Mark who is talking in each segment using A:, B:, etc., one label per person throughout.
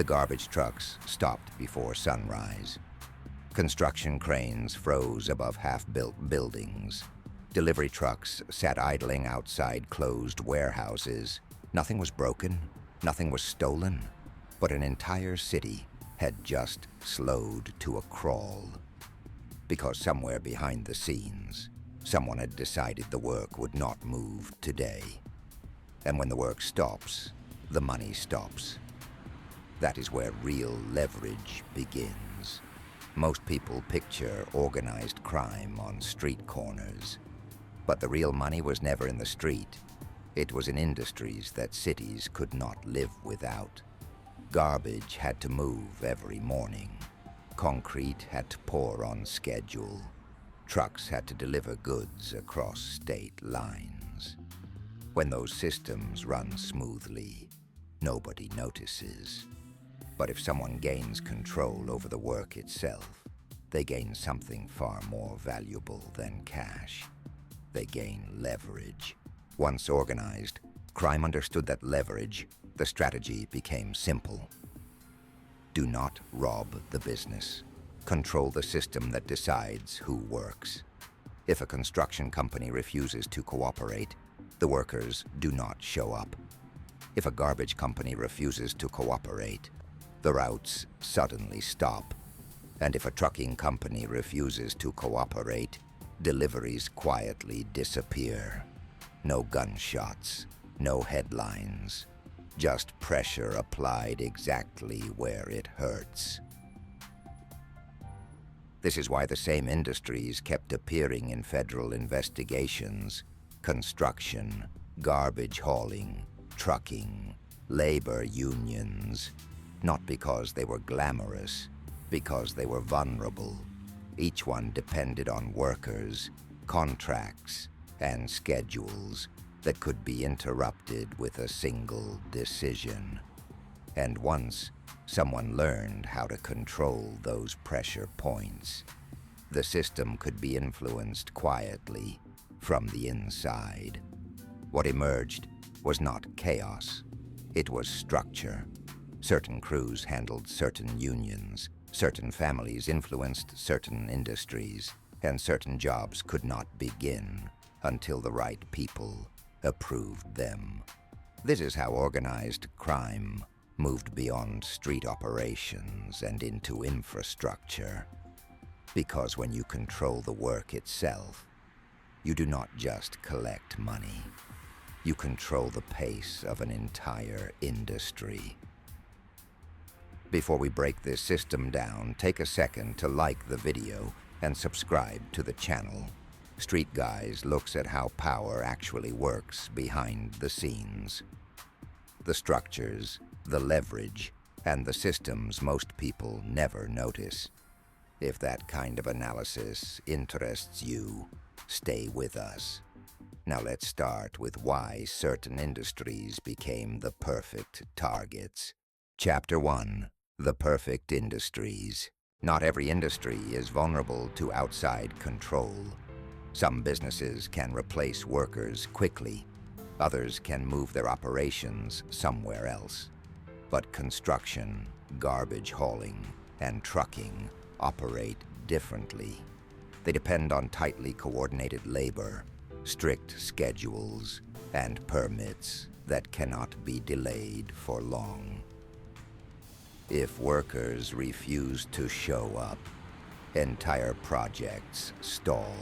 A: The garbage trucks stopped before sunrise. Construction cranes froze above half-built buildings. Delivery trucks sat idling outside closed warehouses. Nothing was broken, nothing was stolen, but an entire city had just slowed to a crawl. Because somewhere behind the scenes, someone had decided the work would not move today. And when the work stops, the money stops. That is where real leverage begins. Most people picture organized crime on street corners. But the real money was never in the street. It was in industries that cities could not live without. Garbage had to move every morning. Concrete had to pour on schedule. Trucks had to deliver goods across state lines. When those systems run smoothly, nobody notices. But if someone gains control over the work itself, they gain something far more valuable than cash. They gain leverage. Once organized, crime understood that leverage. The strategy became simple. Do not rob the business. Control the system that decides who works. If a construction company refuses to cooperate, the workers do not show up. If a garbage company refuses to cooperate, the routes suddenly stop. And if a trucking company refuses to cooperate, deliveries quietly disappear. No gunshots, no headlines, just pressure applied exactly where it hurts. This is why the same industries kept appearing in federal investigations: construction, garbage hauling, trucking, labor unions. Not because they were glamorous, because they were vulnerable. Each one depended on workers, contracts, and schedules that could be interrupted with a single decision. And once someone learned how to control those pressure points, the system could be influenced quietly from the inside. What emerged was not chaos, it was structure. Certain crews handled certain unions, certain families influenced certain industries, and certain jobs could not begin until the right people approved them. This is how organized crime moved beyond street operations and into infrastructure. Because when you control the work itself, you do not just collect money. You control the pace of an entire industry. Before we break this system down, take a second to like the video and subscribe to the channel. Street Guys looks at how power actually works behind the scenes. The structures, the leverage, and the systems most people never notice. If that kind of analysis interests you, stay with us. Now let's start with why certain industries became the perfect targets. Chapter 1. The perfect industries. Not every industry is vulnerable to outside control. Some businesses can replace workers quickly. Others can move their operations somewhere else. But construction, garbage hauling, and trucking operate differently. They depend on tightly coordinated labor, strict schedules, and permits that cannot be delayed for long. If workers refuse to show up, entire projects stall.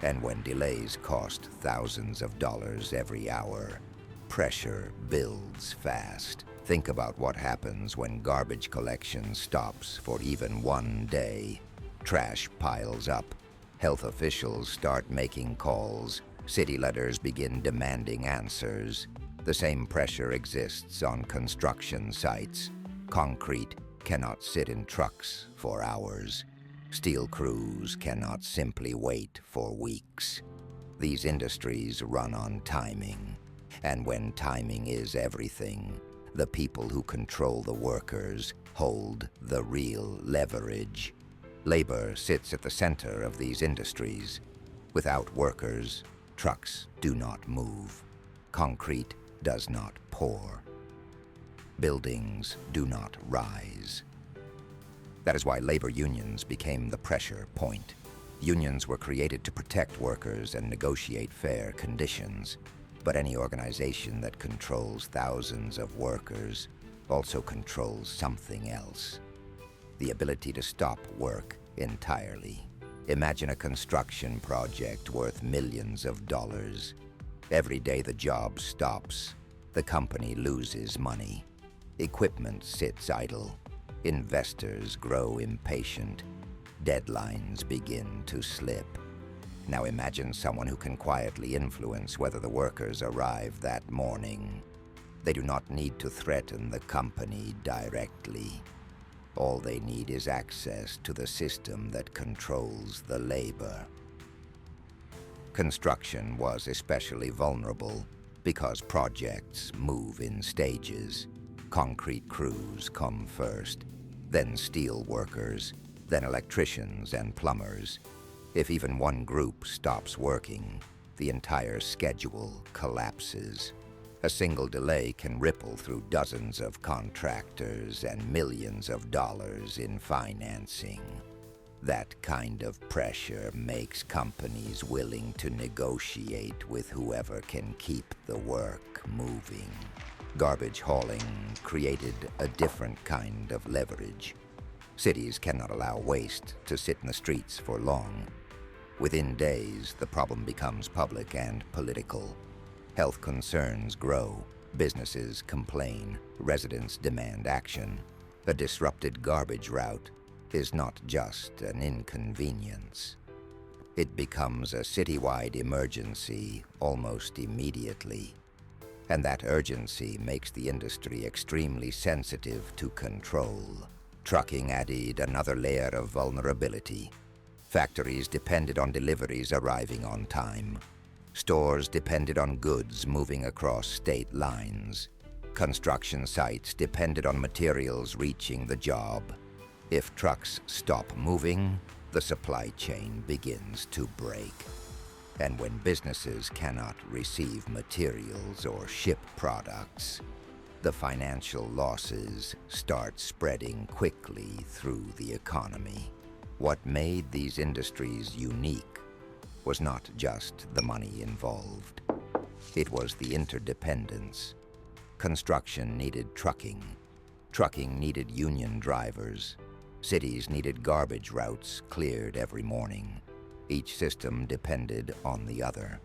A: And when delays cost thousands of dollars every hour, pressure builds fast. Think about what happens when garbage collection stops for even one day. Trash piles up. Health officials start making calls. City leaders begin demanding answers. The same pressure exists on construction sites. Concrete cannot sit in trucks for hours. Steel crews cannot simply wait for weeks. These industries run on timing. And when timing is everything, the people who control the workers hold the real leverage. Labor sits at the center of these industries. Without workers, trucks do not move. Concrete does not pour. Buildings do not rise. That is why labor unions became the pressure point. Unions were created to protect workers and negotiate fair conditions. But any organization that controls thousands of workers also controls something else: the ability to stop work entirely. Imagine a construction project worth millions of dollars. Every day the job stops, the company loses money. Equipment sits idle. Investors grow impatient. Deadlines begin to slip. Now imagine someone who can quietly influence whether the workers arrive that morning. They do not need to threaten the company directly. All they need is access to the system that controls the labor. Construction was especially vulnerable because projects move in stages. Concrete crews come first, then steel workers, then electricians and plumbers. If even one group stops working, the entire schedule collapses. A single delay can ripple through dozens of contractors and millions of dollars in financing. That kind of pressure makes companies willing to negotiate with whoever can keep the work moving. Garbage hauling created a different kind of leverage. Cities cannot allow waste to sit in the streets for long. Within days, the problem becomes public and political. Health concerns grow, businesses complain, residents demand action. A disrupted garbage route is not just an inconvenience. It becomes a citywide emergency almost immediately. And that urgency makes the industry extremely sensitive to control. Trucking added another layer of vulnerability. Factories depended on deliveries arriving on time. Stores depended on goods moving across state lines. Construction sites depended on materials reaching the job. If trucks stop moving, the supply chain begins to break. And when businesses cannot receive materials or ship products, the financial losses start spreading quickly through the economy. What made these industries unique was not just the money involved. It was the interdependence. Construction needed trucking. Trucking needed union drivers. Cities needed garbage routes cleared every morning. Each system depended on the other,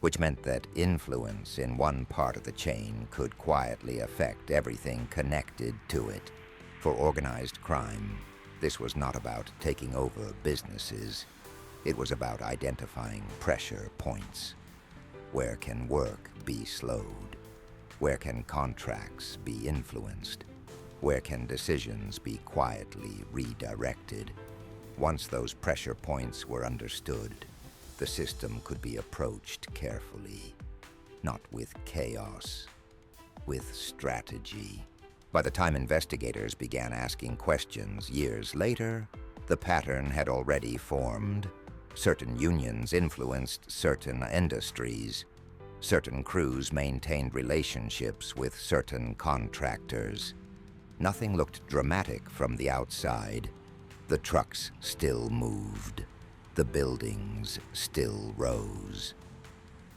A: which meant that influence in one part of the chain could quietly affect everything connected to it. For organized crime, this was not about taking over businesses. It was about identifying pressure points. Where can work be slowed? Where can contracts be influenced? Where can decisions be quietly redirected? Once those pressure points were understood, the system could be approached carefully, not with chaos, with strategy. By the time investigators began asking questions years later, the pattern had already formed. Certain unions influenced certain industries. Certain crews maintained relationships with certain contractors. Nothing looked dramatic from the outside. The trucks still moved. The buildings still rose.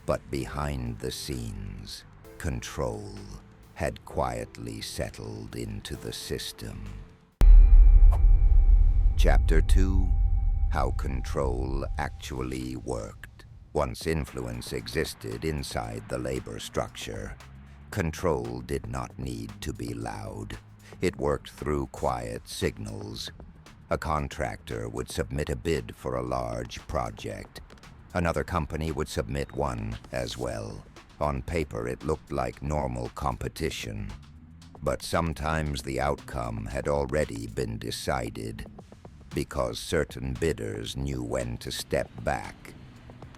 A: But behind the scenes, control had quietly settled into the system. Chapter 2: How Control Actually Worked. Once influence existed inside the labor structure, control did not need to be loud. It worked through quiet signals. A contractor would submit a bid for a large project. Another company would submit one as well. On paper, it looked like normal competition. But sometimes the outcome had already been decided, because certain bidders knew when to step back,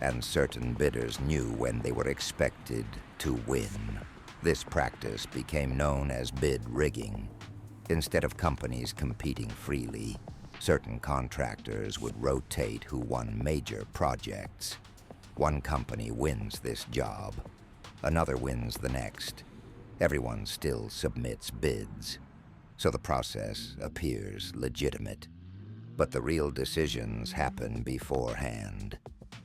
A: and certain bidders knew when they were expected to win. This practice became known as bid rigging. Instead of companies competing freely, certain contractors would rotate who won major projects. One company wins this job, another wins the next, Everyone still submits bids, so the process appears legitimate. But the real decisions happen beforehand,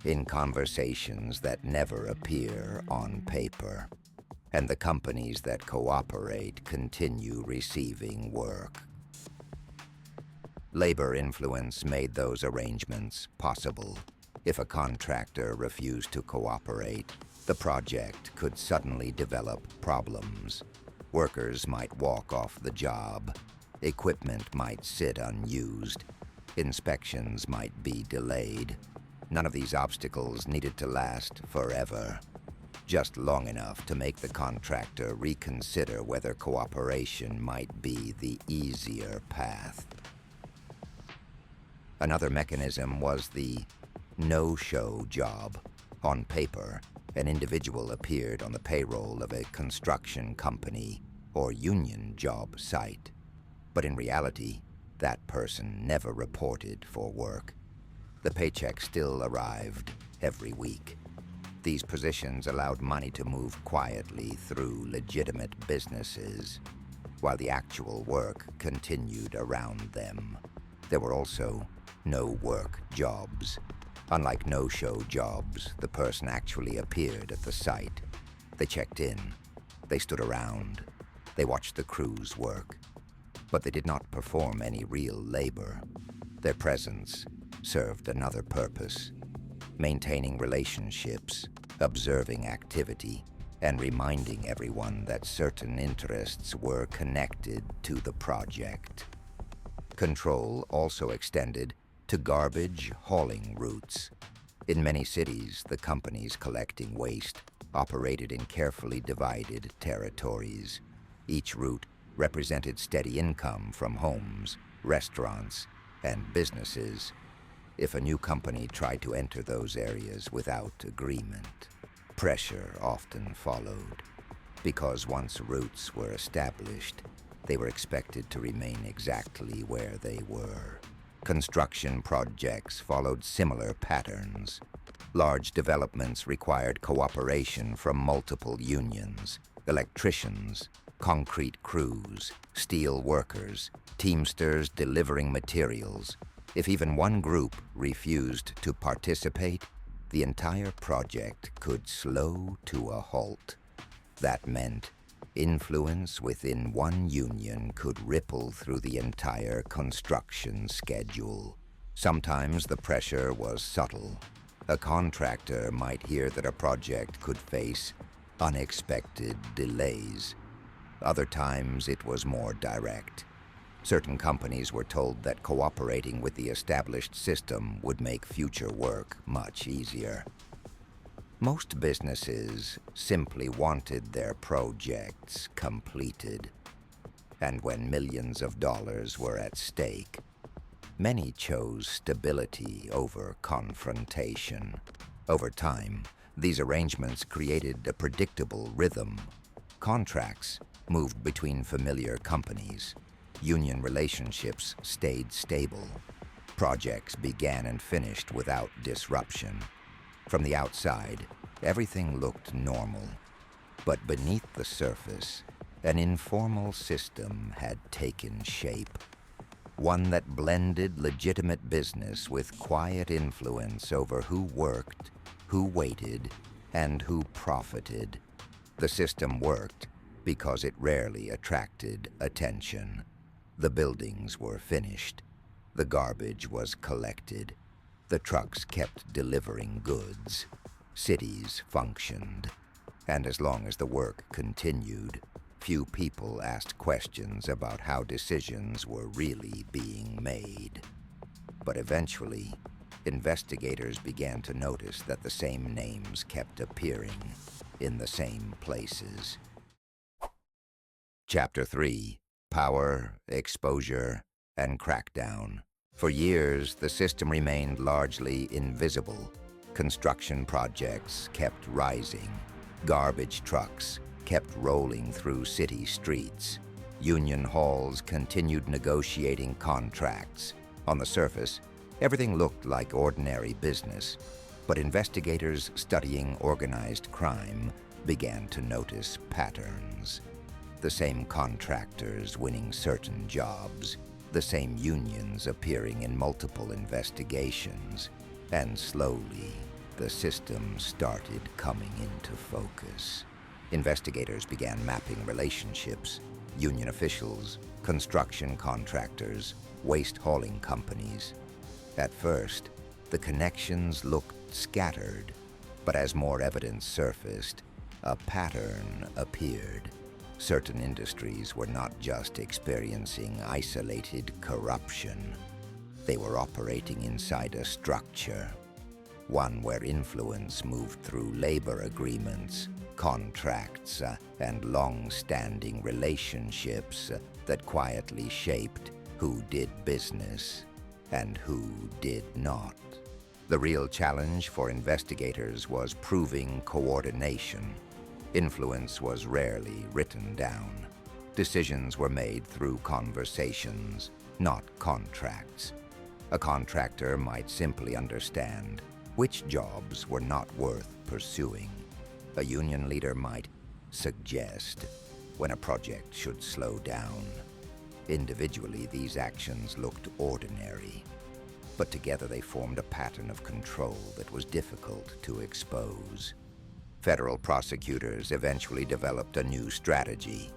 A: in conversations that never appear on paper. And the companies that cooperate continue receiving work. Labor influence made those arrangements possible. If a contractor refused to cooperate, the project could suddenly develop problems. Workers might walk off the job, equipment might sit unused, inspections might be delayed. None of these obstacles needed to last forever, just long enough to make the contractor reconsider whether cooperation might be the easier path. Another mechanism was the no-show job. On paper, an individual appeared on the payroll of a construction company or union job site. But in reality, that person never reported for work. The paycheck still arrived every week. These positions allowed money to move quietly through legitimate businesses, while the actual work continued around them. There were also no-work jobs. Unlike no-show jobs, the person actually appeared at the site. They checked in, they stood around, they watched the crews work, but they did not perform any real labor. Their presence served another purpose: maintaining relationships, observing activity, and reminding everyone that certain interests were connected to the project. Control also extended to garbage hauling routes. In many cities, the companies collecting waste operated in carefully divided territories. Each route represented steady income from homes, restaurants, and businesses. If a new company tried to enter those areas without agreement, pressure often followed, because once routes were established, they were expected to remain exactly where they were. Construction projects followed similar patterns. Large developments required cooperation from multiple unions: electricians, concrete crews, steel workers, teamsters delivering materials. If even one group refused to participate, the entire project could slow to a halt. That meant influence within one union could ripple through the entire construction schedule. Sometimes the pressure was subtle. A contractor might hear that a project could face unexpected delays. Other times it was more direct. Certain companies were told that cooperating with the established system would make future work much easier. Most businesses simply wanted their projects completed. And when millions of dollars were at stake, many chose stability over confrontation. Over time, these arrangements created a predictable rhythm. Contracts moved between familiar companies. Union relationships stayed stable. Projects began and finished without disruption. From the outside, everything looked normal. But beneath the surface, an informal system had taken shape. One that blended legitimate business with quiet influence over who worked, who waited, and who profited. The system worked because it rarely attracted attention. The buildings were finished. The garbage was collected. The trucks kept delivering goods. Cities functioned. And as long as the work continued, few people asked questions about how decisions were really being made. But eventually, investigators began to notice that the same names kept appearing in the same places. Chapter 3: Power, Exposure, and Crackdown. For years, the system remained largely invisible. Construction projects kept rising. Garbage trucks kept rolling through city streets. Union halls continued negotiating contracts. On the surface, everything looked like ordinary business, but investigators studying organized crime began to notice patterns. The same contractors winning certain jobs, the same unions appearing in multiple investigations, and slowly, the system started coming into focus. Investigators began mapping relationships, union officials, construction contractors, waste hauling companies. At first, the connections looked scattered, but as more evidence surfaced, a pattern appeared. Certain industries were not just experiencing isolated corruption. They were operating inside a structure, one where influence moved through labor agreements, contracts, and long-standing relationships that quietly shaped who did business and who did not. The real challenge for investigators was proving coordination. Influence was rarely written down. Decisions were made through conversations, not contracts. A contractor might simply understand which jobs were not worth pursuing. A union leader might suggest when a project should slow down. Individually, these actions looked ordinary, but together they formed a pattern of control that was difficult to expose. Federal prosecutors eventually developed a new strategy.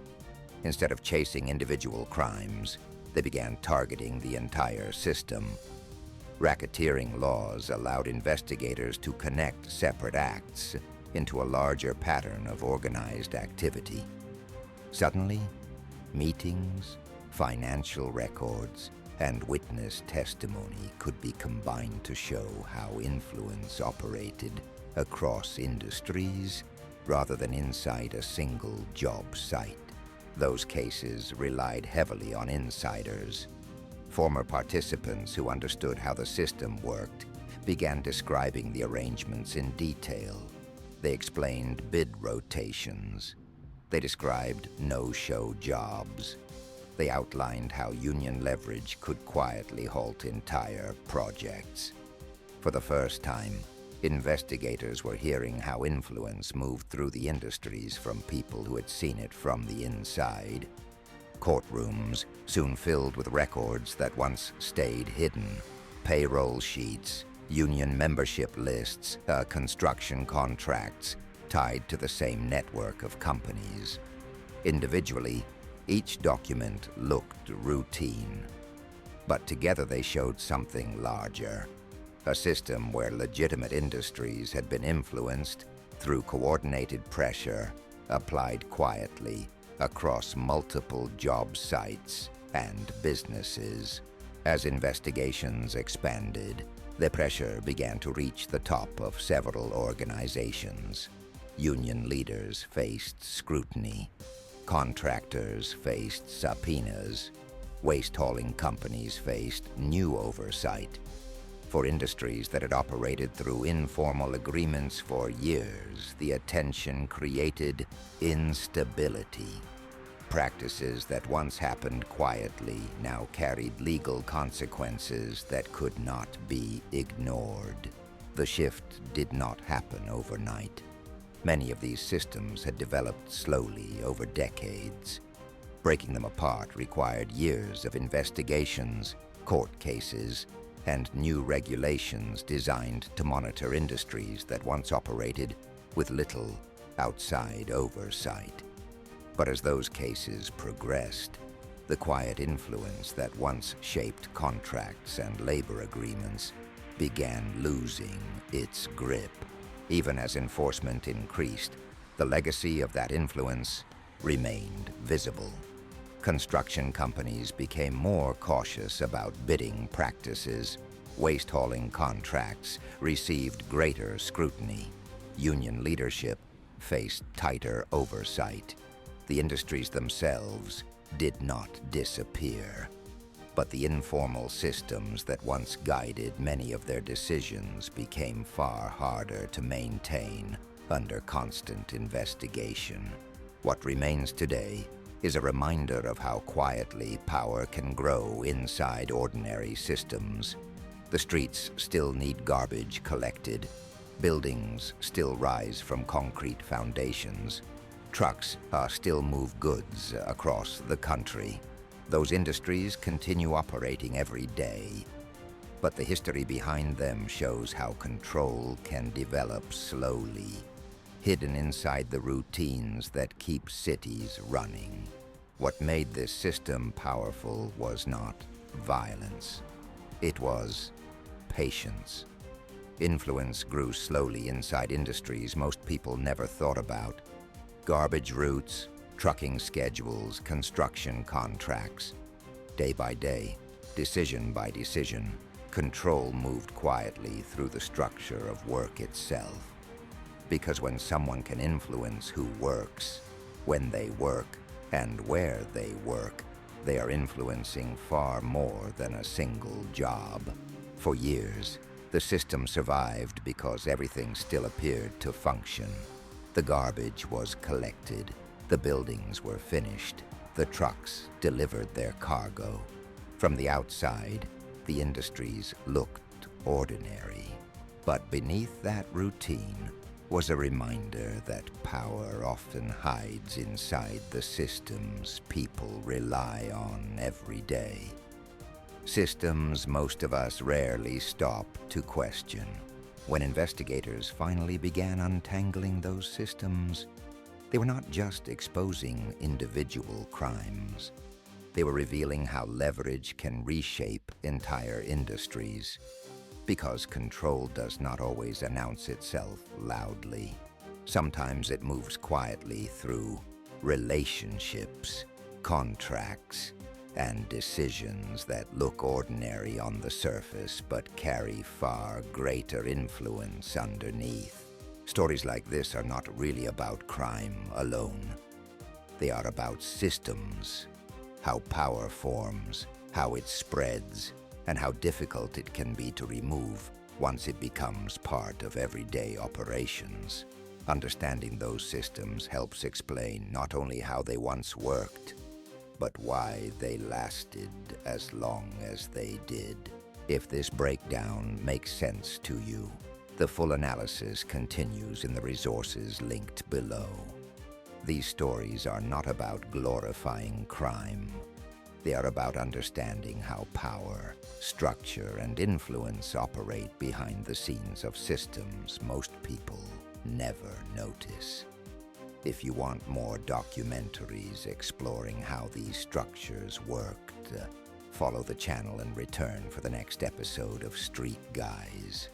A: Instead of chasing individual crimes, they began targeting the entire system. Racketeering laws allowed investigators to connect separate acts into a larger pattern of organized activity. Suddenly, meetings, financial records, and witness testimony could be combined to show how influence operated across industries rather than inside a single job site. Those cases relied heavily on insiders. Former participants who understood how the system worked began describing the arrangements in detail. They explained bid rotations. They described no-show jobs. They outlined how union leverage could quietly halt entire projects. For the first time, investigators were hearing how influence moved through the industries from people who had seen it from the inside. Courtrooms soon filled with records that once stayed hidden. Payroll sheets, union membership lists, construction contracts tied to the same network of companies. Individually, each document looked routine, but together they showed something larger. A system where legitimate industries had been influenced through coordinated pressure applied quietly across multiple job sites and businesses. As investigations expanded, the pressure began to reach the top of several organizations. Union leaders faced scrutiny. Contractors faced subpoenas. Waste hauling companies faced new oversight. For industries that had operated through informal agreements for years, the attention created instability. Practices that once happened quietly now carried legal consequences that could not be ignored. The shift did not happen overnight. Many of these systems had developed slowly over decades. Breaking them apart required years of investigations, court cases, and new regulations designed to monitor industries that once operated with little outside oversight. But as those cases progressed, the quiet influence that once shaped contracts and labor agreements began losing its grip. Even as enforcement increased, the legacy of that influence remained visible. Construction companies became more cautious about bidding practices. Waste hauling contracts received greater scrutiny. Union leadership faced tighter oversight. The industries themselves did not disappear, but the informal systems that once guided many of their decisions became far harder to maintain under constant investigation. What remains today is a reminder of how quietly power can grow inside ordinary systems. The streets still need garbage collected. Buildings still rise from concrete foundations. Trucks still move goods across the country. Those industries continue operating every day. But the history behind them shows how control can develop slowly, hidden inside the routines that keep cities running. What made this system powerful was not violence. It was patience. Influence grew slowly inside industries most people never thought about. Garbage routes, trucking schedules, construction contracts. Day by day, decision by decision, control moved quietly through the structure of work itself. Because when someone can influence who works, when they work, and where they work, they are influencing far more than a single job. For years, the system survived because everything still appeared to function. The garbage was collected, the buildings were finished, the trucks delivered their cargo. From the outside, the industries looked ordinary. But beneath that routine was a reminder that power often hides inside the systems people rely on every day. Systems most of us rarely stop to question. When investigators finally began untangling those systems, they were not just exposing individual crimes. They were revealing how leverage can reshape entire industries. Because control does not always announce itself loudly. Sometimes it moves quietly through relationships, contracts, and decisions that look ordinary on the surface but carry far greater influence underneath. Stories like this are not really about crime alone. They are about systems, how power forms, how it spreads, and how difficult it can be to remove once it becomes part of everyday operations. Understanding those systems helps explain not only how they once worked, but why they lasted as long as they did. If this breakdown makes sense to you, the full analysis continues in the resources linked below. These stories are not about glorifying crime. They are about understanding how power, structure, and influence operate behind the scenes of systems most people never notice. If you want more documentaries exploring how these structures worked, follow the channel and return for the next episode of Street Guys.